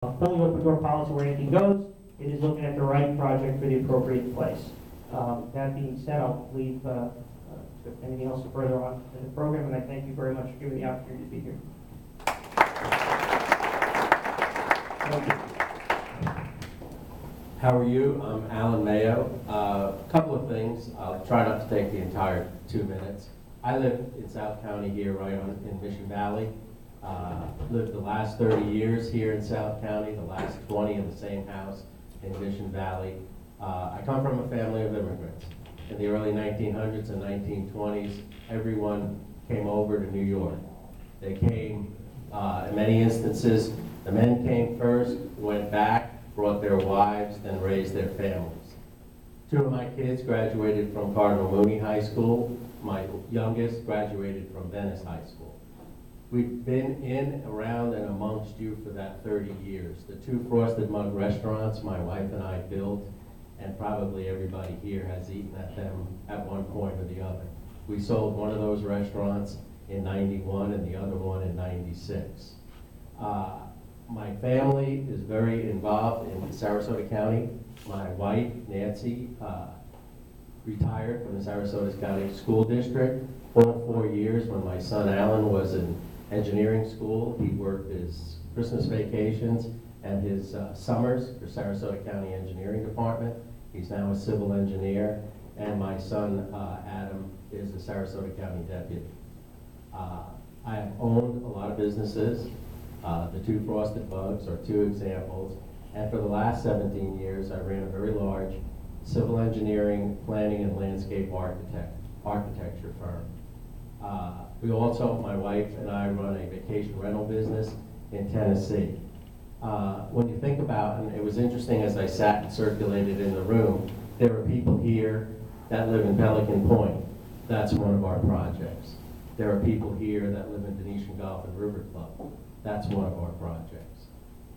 fully open door policy where anything goes. It is looking at the right project for the appropriate place. That being said, I'll leave anything else further on in the program, and I thank you very much for giving me the opportunity to be here. Thank you. How are you? I'm Alan Mayo. A couple of things. I'll try not to take the entire 2 minutes. I live in South County here, right in Mission Valley. Lived the last 30 years here in South County, the last 20 in the same house in Mission Valley. I come from a family of immigrants. In the early 1900s and 1920s, everyone came over to New York. They came, in many instances, the men came first, went back, brought their wives, then raised their families. Two of my kids graduated from Cardinal Mooney High School. My youngest graduated from Venice High School. We've been in, around, and amongst you for that 30 years. The two Frosted Mug restaurants my wife and I built, and probably everybody here has eaten at them at one point or the other. We sold one of those restaurants in '91 and the other one in '96. My family is very involved in Sarasota County. My wife, Nancy, retired from the Sarasota County School District. All 4 years when my son Alan was in engineering school, he worked his Christmas vacations and his summers for Sarasota County Engineering Department. He's now a civil engineer, and my son Adam is a Sarasota County deputy. I have owned a lot of businesses. The two Frosted Bugs are two examples. And for the last 17 years, I ran a very large civil engineering, planning, and landscape architecture firm. We also, my wife and I, run a vacation rental business in Tennessee. When you think about, and it was interesting as I sat and circulated in the room, there are people here that live in Pelican Point. That's one of our projects. There are people here that live in Venetian Golf and River Club. That's one of our projects.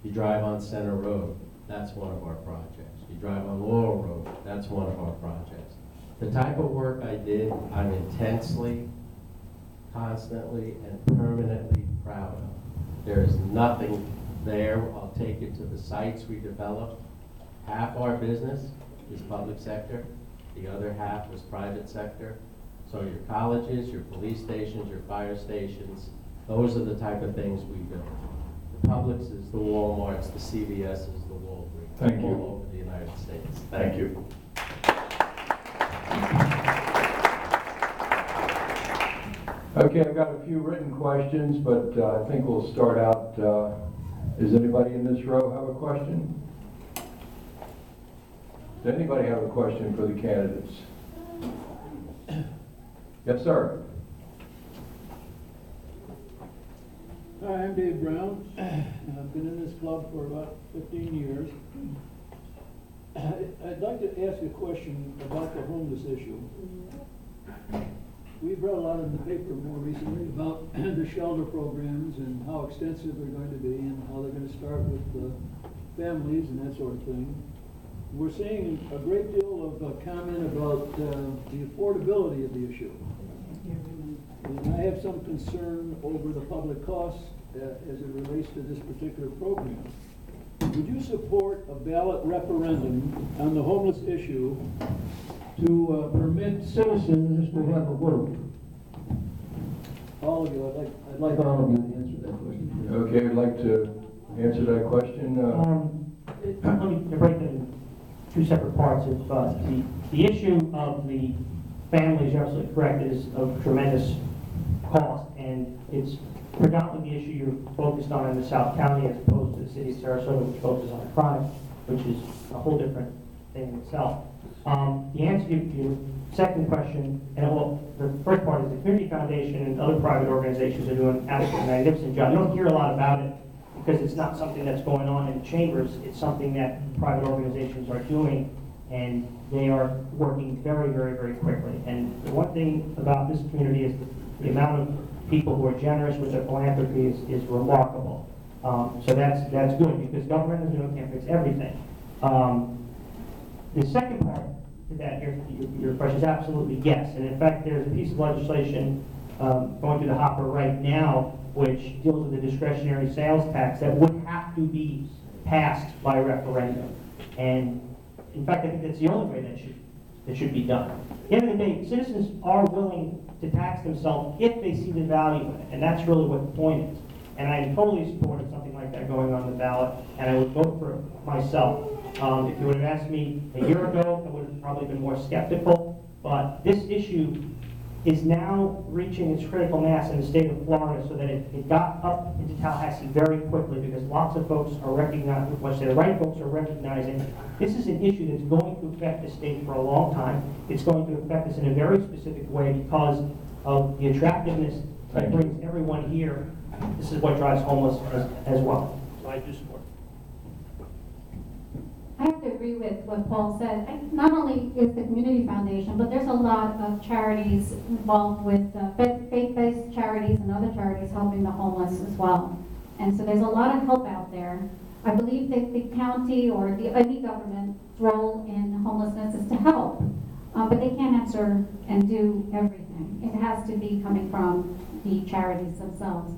You drive on Center Road. That's one of our projects. You drive on Laurel Road. That's one of our projects. The type of work I did, I'm intensely, constantly, and permanently proud of. There is nothing there. I'll take you to the sites we developed. Half our business is public sector. The other half was private sector. So your colleges, your police stations, your fire stations, those are the type of things we built. The Publix is the Walmarts, the CVS is the Walgreens. Thank you. All over the United States. Thank you. Okay, I've got a few written questions, but I think we'll start out. Does anybody in this row have a question? Does anybody have a question for the candidates? Yes, sir. Hi, I'm Dave Brown. I've been in this club for about 15 years. I'd like to ask a question about the homeless issue. We've read a lot in the paper more recently about the shelter programs and how extensive they're going to be and how they're going to start with families and that sort of thing. We're seeing a great deal of comment about the affordability of the issue. And I have some concern over the public costs as it relates to this particular program. Would you support a ballot referendum on the homeless issue to permit citizens to have a vote? All of you, I'd like all of you to answer that question. Okay, I'd like to answer that question. Let me break it in two separate parts. If the issue of the families, you're absolutely correct, is of tremendous cost, and it's predominantly the issue you're focused on in the South County as opposed to the city of Sarasota, which focuses on chronic, which is a whole different thing in itself. The answer to your second question, and well, the first part is the Community Foundation and other private organizations are doing an absolutely magnificent job. You don't hear a lot about it because it's not something that's going on in chambers. It's something that private organizations are doing, and they are working very, very, very quickly. And the one thing about this community is the amount of people who are generous with their philanthropy is remarkable. So that's good, because government can't fix everything. The second part to that, your question is absolutely yes. And in fact, there's a piece of legislation going through the hopper right now which deals with the discretionary sales tax that would have to be passed by referendum. And in fact, I think that's the only way that should be done. At the end of the day, citizens are willing to tax themselves if they see the value in it, and that's really what the point is. And I am totally supportive of something like that going on the ballot, and I would vote for it myself. If you would have asked me a year ago, I would have probably been more skeptical, but this issue is now reaching its critical mass in the state of Florida so that it got up into Tallahassee very quickly because lots of folks are recognizing, let's say the right folks are recognizing, this is an issue that's going to affect the state for a long time. It's going to affect us in a very specific way because of the attractiveness that brings everyone here. This is what drives homelessness as well. So I do support it. I have to agree with what Paul said. Not only is the Community Foundation, but there's a lot of charities involved with faith-based charities and other charities helping the homeless as well. And so there's a lot of help out there. I believe that the county or any government's role in homelessness is to help, but they can't answer and do everything. It has to be coming from the charities themselves.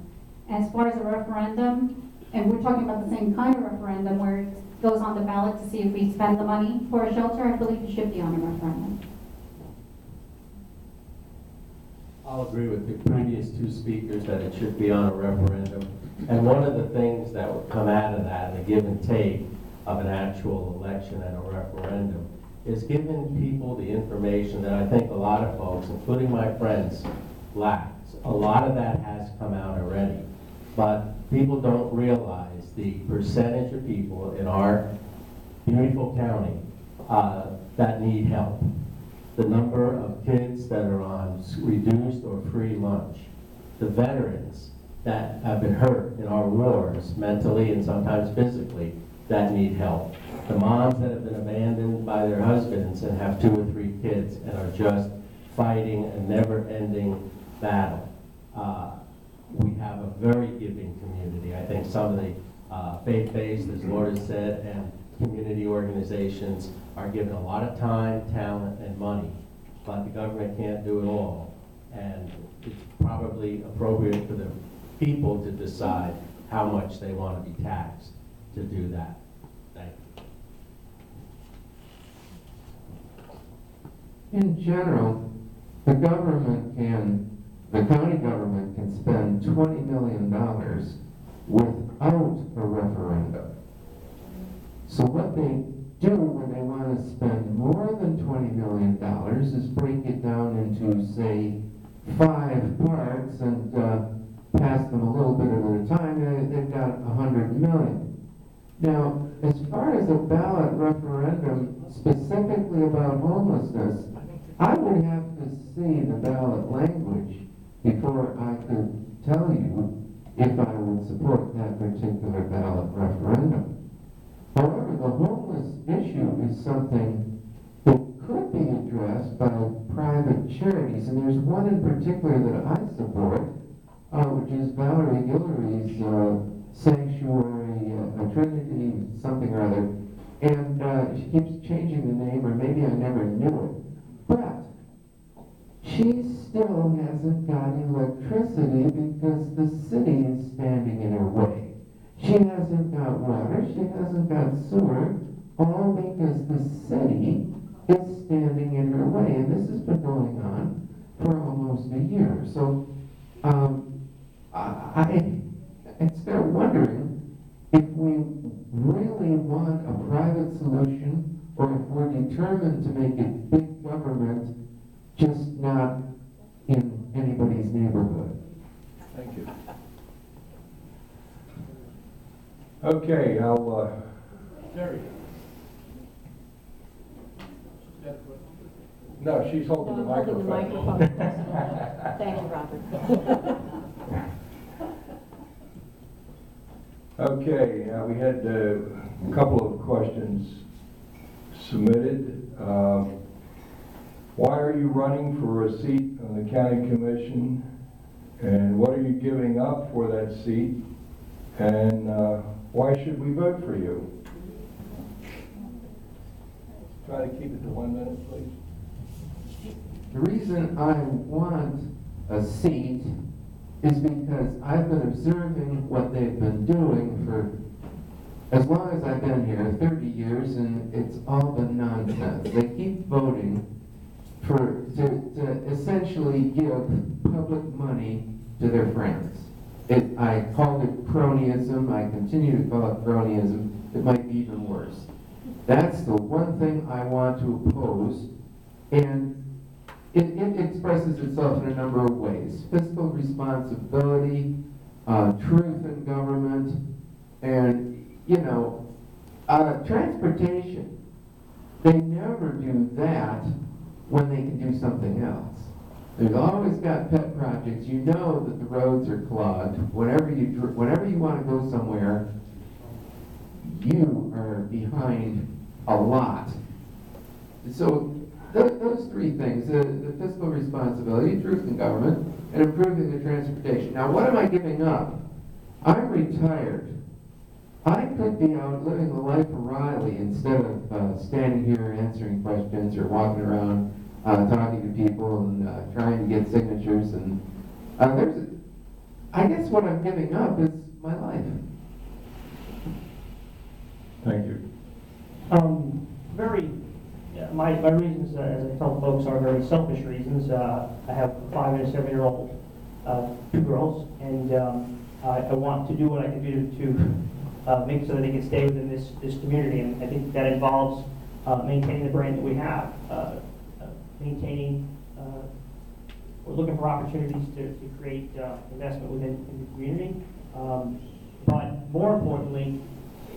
As far as a referendum, and we're talking about the same kind of referendum where it goes on the ballot to see if we spend the money for a shelter, I believe it should be on a referendum. I'll agree with the previous two speakers that it should be on a referendum. And one of the things that would come out of that, the give and take of an actual election and a referendum, is giving people the information that I think a lot of folks, including my friends, lack. A lot of that has come out already. But people don't realize the percentage of people in our beautiful county that need help. The number of kids that are on reduced or free lunch. The veterans that have been hurt in our wars, mentally and sometimes physically, that need help. The moms that have been abandoned by their husbands and have 2 or 3 kids and are just fighting a never-ending battle. We have a very giving community. I think some of the faith-based, as Laura said, and community organizations are given a lot of time, talent, and money, but the government can't do it all. And it's probably appropriate for the people to decide how much they want to be taxed to do that. Thank you. In general, the county government can spend $20 million without a referendum. So what they do when they want to spend more than $20 million is break it down into, say, 5 parts and pass them a little bit at a time, and they've got $100 million. Now, as far as a ballot referendum specifically about homelessness, I would have to see the ballot language before I could tell you if I would support that particular ballot referendum. However, the homeless issue is something that could be addressed by private charities, and there's one in particular that I support, which is Valerie Guillory's Sanctuary, Trinity something or other, and she keeps changing the name, or maybe I never knew it, but she still hasn't got electricity because the city is standing in her way. She hasn't got water, she hasn't got sewer, all because the city is standing in her way. And this has been going on for almost a year. So I start wondering if we really want a private solution or if we're determined to make it big government, just not in anybody's neighborhood. Thank you. Okay, I'll, Terry. no, she's holding the No, I'm holding the microphone. microphone. Thank you, Robert. Okay, we had a couple of questions submitted. Why are you running for a seat on the county commission? And what are you giving up for that seat? And why should we vote for you? Try to keep it to 1 minute, please. The reason I want a seat is because I've been observing what they've been doing for as long as I've been here, 30 years, and it's all been nonsense. They keep voting to essentially give public money to their friends. I called it cronyism. I continue to call it cronyism. It might be even worse. That's the one thing I want to oppose, and it expresses itself in a number of ways. Fiscal responsibility, truth in government, and, transportation. They never do that when they can do something else. They've always got pet projects. You know that the roads are clogged. Whenever you want to go somewhere, you are behind a lot. So those three things, the fiscal responsibility, truth in government, and improving the transportation. Now, what am I giving up? I'm retired. I could be out living the life of Riley instead of standing here answering questions or walking around talking to people and trying to get signatures. And I guess what I'm giving up is my life. Thank you. My reasons, as I tell folks, are very selfish reasons. I have a 5 and a 7-year-old, 2 girls, and I want to do what I can do to make so that they can stay within this community. And I think that involves maintaining the brand that we have, we're looking for opportunities to create investment within the community. But more importantly,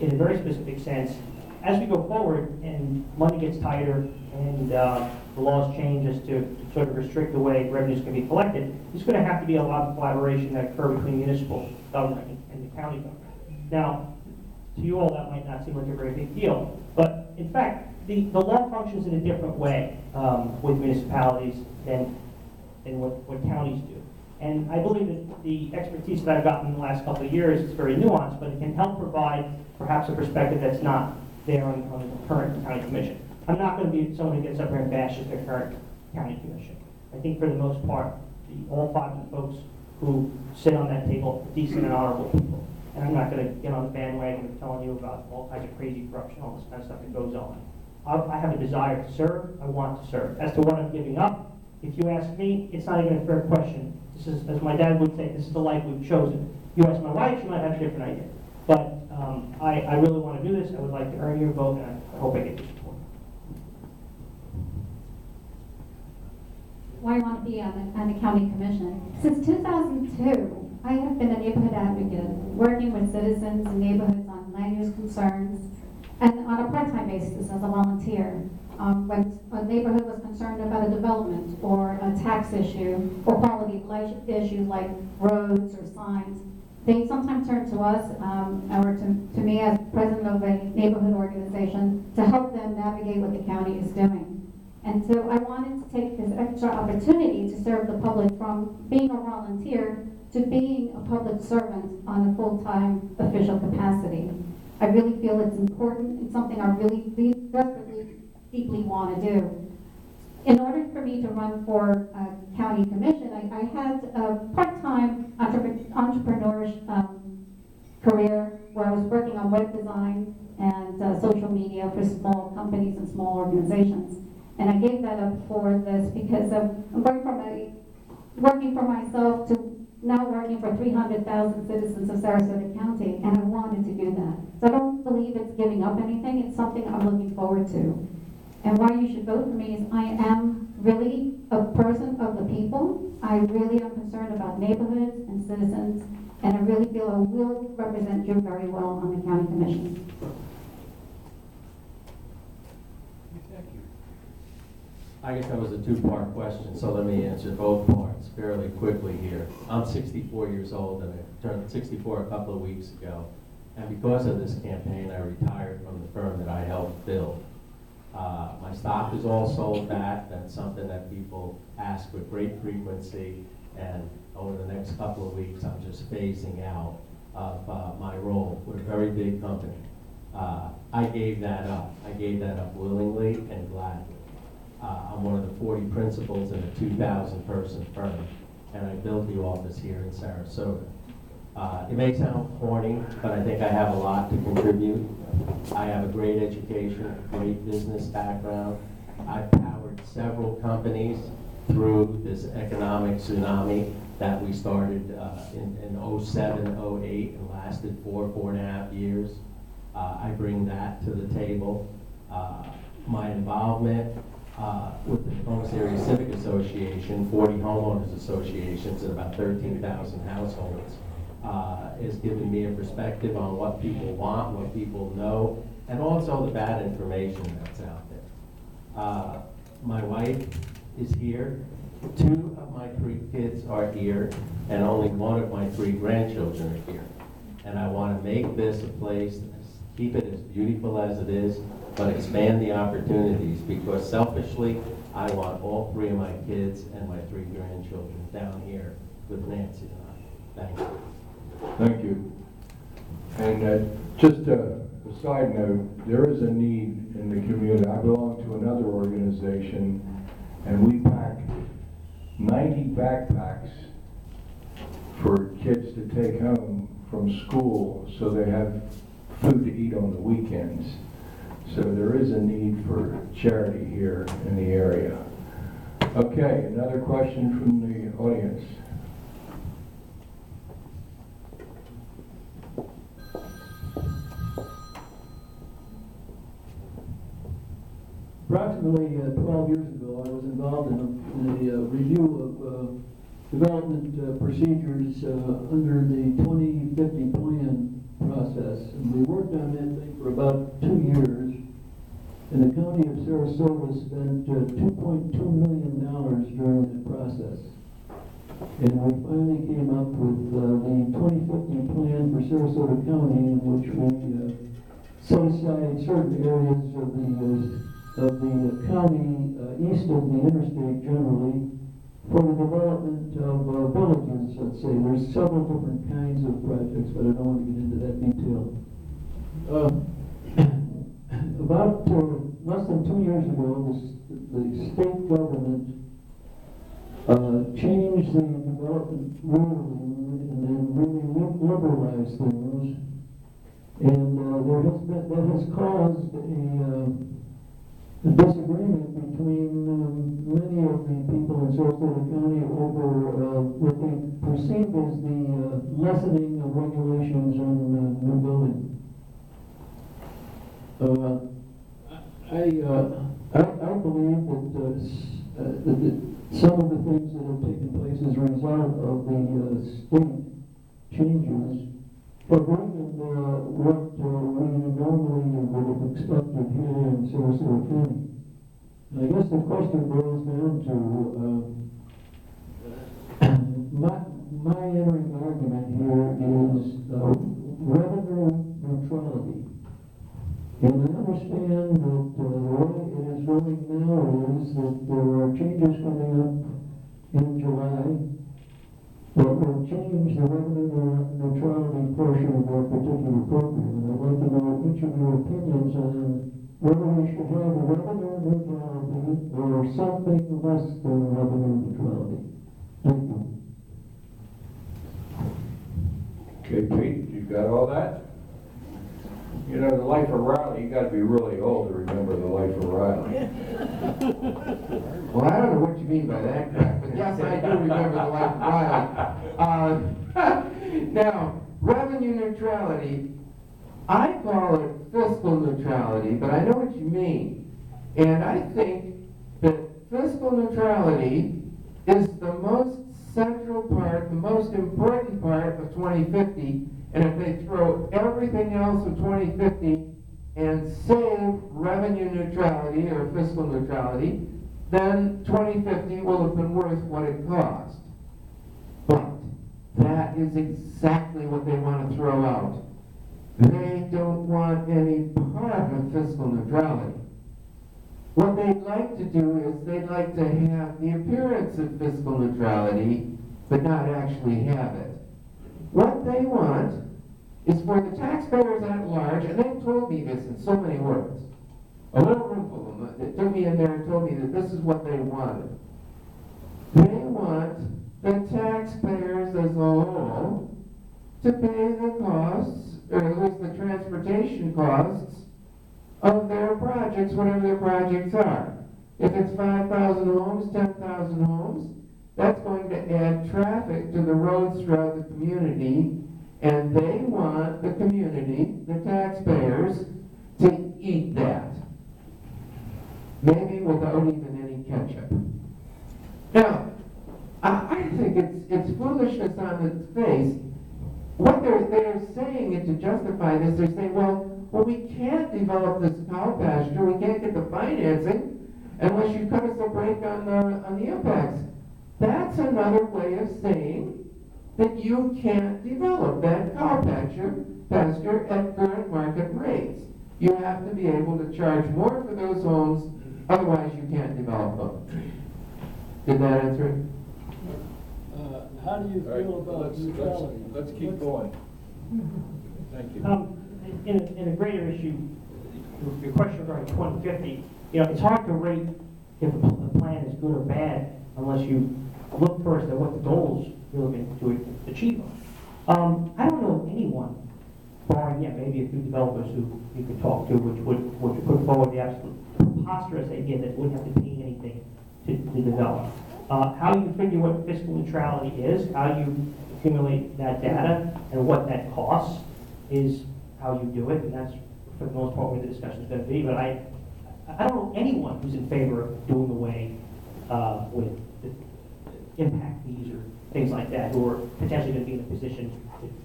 in a very specific sense, as we go forward and money gets tighter and the laws change as to sort of restrict the way revenues can be collected, there's going to have to be a lot of collaboration that occur between municipal government and the county government. Now, to you all, that might not seem like a very big deal, but in fact, the law functions in a different way with municipalities than what counties do. And I believe that the expertise that I've gotten in the last couple of years is very nuanced, but it can help provide perhaps a perspective that's not there on the current county commission. I'm not going to be someone who gets up here and bashes the current county commission. I think for the most part, all 5 of the folks who sit on that table are decent and honorable people. And I'm not going to get on the bandwagon of telling you about all kinds of crazy corruption, all this kind of stuff that goes on. I have a desire to serve. I want to serve. As to what I'm giving up, if you ask me, it's not even a fair question. This is, as my dad would say, this is the life we've chosen. You ask my wife, she might have a different idea. But I really want to do this. I would like to earn your vote, and I hope I get your support. Why I want to be on the county commission. Since 2002, I have been a neighborhood advocate, working with citizens and neighborhoods on land use concerns, and on a part-time basis as a volunteer. When a neighborhood was concerned about a development or a tax issue or quality of life issues like roads or signs, they sometimes turn to us or to me as president of a neighborhood organization to help them navigate what the county is doing. And so I wanted to take this extra opportunity to serve the public from being a volunteer to being a public servant on a full-time official capacity. I really feel it's important and something I really desperately, deeply want to do. In order for me to run for county commission, I had a part-time entrepreneurial career where I was working on web design and social media for small companies and small organizations. And I gave that up for this because I'm going from working for myself to now working for 300,000 citizens of Sarasota County, and I wanted to do that. So I don't believe it's giving up anything. It's something I'm looking forward to. And why you should vote for me is I am really a person of the people. I really am concerned about neighborhoods and citizens, and I really feel I will represent you very well on the county commission. I guess that was a 2-part question, so let me answer both parts fairly quickly here. I'm 64 years old, and I turned 64 a couple of weeks ago. And because of this campaign, I retired from the firm that I helped build. My stock is all sold back. That's something that people ask with great frequency. And over the next couple of weeks, I'm just phasing out of my role with a very big company. I gave that up. I gave that up willingly and gladly. I'm one of the 40 principals in a 2,000-person firm, and I built the office here in Sarasota. It may sound corny, but I think I have a lot to contribute. I have a great education, a great business background. I've powered several companies through this economic tsunami that we started in 07, 08, and lasted 4.5 years. I bring that to the table. My involvement with the Tacoma Area Civic Association, 40 homeowners associations and about 13,000 households, has given me a perspective on what people want, what people know, and also the bad information that's out there. My wife is here. 2 of my 3 kids are here, and only 1 of my 3 grandchildren are here. And I want to make this a place, keep it as beautiful as it is, but expand the opportunities, because selfishly, I want all 3 of my kids and my 3 grandchildren down here with Nancy and I. Thank you. Thank you. And just a side note, there is a need in the community. I belong to another organization, and we pack 90 backpacks for kids to take home from school so they have food to eat on the weekends. So there is a need for charity here in the area. Okay, another question from the audience. Approximately 12 years ago, I was involved in a review of development procedures under the 2050 plan process. And we worked on that thing for about 2 years. And the county of Sarasota spent $2.2 million during that process. And we finally came up with the 2050 plan for Sarasota County, in which we set aside certain areas of the county east of the interstate generally for the development of villages, let's say. There's several different kinds of projects, but I don't want to get into that detail. About less than 2 years ago, the state government changed the development rules and then really liberalized things. And that has caused a disagreement between many of the people in Sarasota County over what they perceive as the lessening of regulations on new building. I believe that some of the things that have taken place as a result of the state changes are greater than what we normally would have expected here in Sarasota County. And I guess the question boils down to my entering argument here is revenue neutrality. And I understand that the way it is going now is that there are changes coming up in July that will change the revenue neutrality portion of our particular program. And I'd like to know each of your opinions on whether we should have a revenue neutrality or something less than revenue neutrality. Thank you. Okay, Pete, you got all that? You know, the life of Riley, you got to be really old to remember the life of Riley. Well, I don't know what you mean by that, Craig, but yes, I do remember the life of Riley. Now, revenue neutrality, I call it fiscal neutrality, but I know what you mean. And I think that fiscal neutrality is the most central part, the most important part of 2050. And if they throw everything else of 2050 and save revenue neutrality or fiscal neutrality, then 2050 will have been worth what it cost. But that is exactly what they want to throw out. They don't want any part of fiscal neutrality. What they'd like to do is they'd like to have the appearance of fiscal neutrality, but not actually have it. What they want is for the taxpayers at large, and they've told me this in so many words, a little room full of them that took me in there and told me that this is what they wanted. They want the taxpayers as a whole to pay the costs, or at least the transportation costs of their projects, whatever their projects are. If it's 5,000 homes, 10,000 homes, that's going to add traffic to the roads throughout the community, and they want the community, the taxpayers, to eat that. Maybe without even any ketchup. Now, I think it's foolishness on its face. What they're saying, and to justify this, they're saying, well, we can't develop this cow pasture, we can't get the financing unless you cut us a break on the impacts. That's another way of saying that you can't develop that cow pasture at current market rates. You have to be able to charge more for those homes, otherwise you can't develop them. Did that answer it? How do you All right, feel about neutrality? let's keep going. Thank you. In a greater issue, your question regarding 2050, it's hard to rate if a plan is good or bad unless you look first at what the goals you're looking to achieve. I don't know of anyone, barring maybe a few developers who you could talk to, which would put forward the absolute preposterous idea that wouldn't have to pay anything to develop. How you figure what fiscal neutrality is, how you accumulate that data, and what that costs is how you do it, and that's for the most part where the discussion is going to be. But I don't know anyone who's in favor of doing away with the impact fees or things like that, who are potentially going to be in a position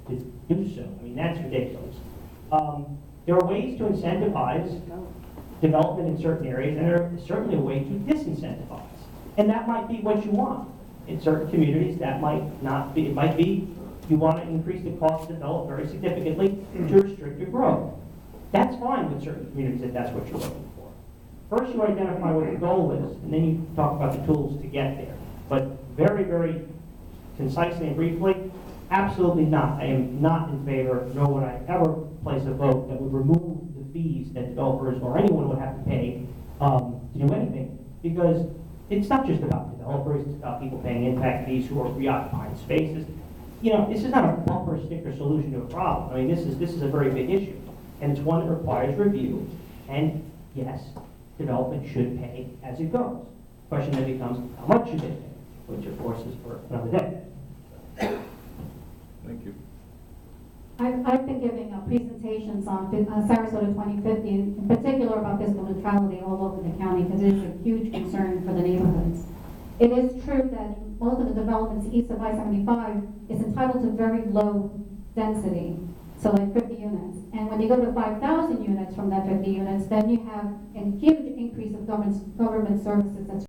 to do so. I mean, that's ridiculous. There are ways to incentivize development in certain areas, and there is certainly a way to disincentivize. And that might be what you want. In certain communities, that might not be. It might be you want to increase the cost to develop very significantly to restrict your growth. That's fine with certain communities if that's what you're looking for. First, you identify what the goal is, and then you talk about the tools to get there. But very, very concisely and briefly, absolutely not. I am not in favor, nor would I ever place a vote that would remove the fees that developers or anyone would have to pay to do anything. Because it's not just about developers, it's about people paying impact fees who are reoccupying spaces. This is not a bumper sticker solution to a problem. I mean, this is a very big issue. And it's one that requires review. And yes, development should pay as it goes. The question then becomes, how much should they pay? Which, of course, is for another day. Thank you. I've been giving presentations on Sarasota 2050, in particular about fiscal neutrality all over the county, because it is a huge concern for the neighborhoods. It is true that most of the developments east of I-75 is entitled to very low density, so like 50 units. And when you go to 5,000 units from that 50 units, then you have a huge increase of government services that's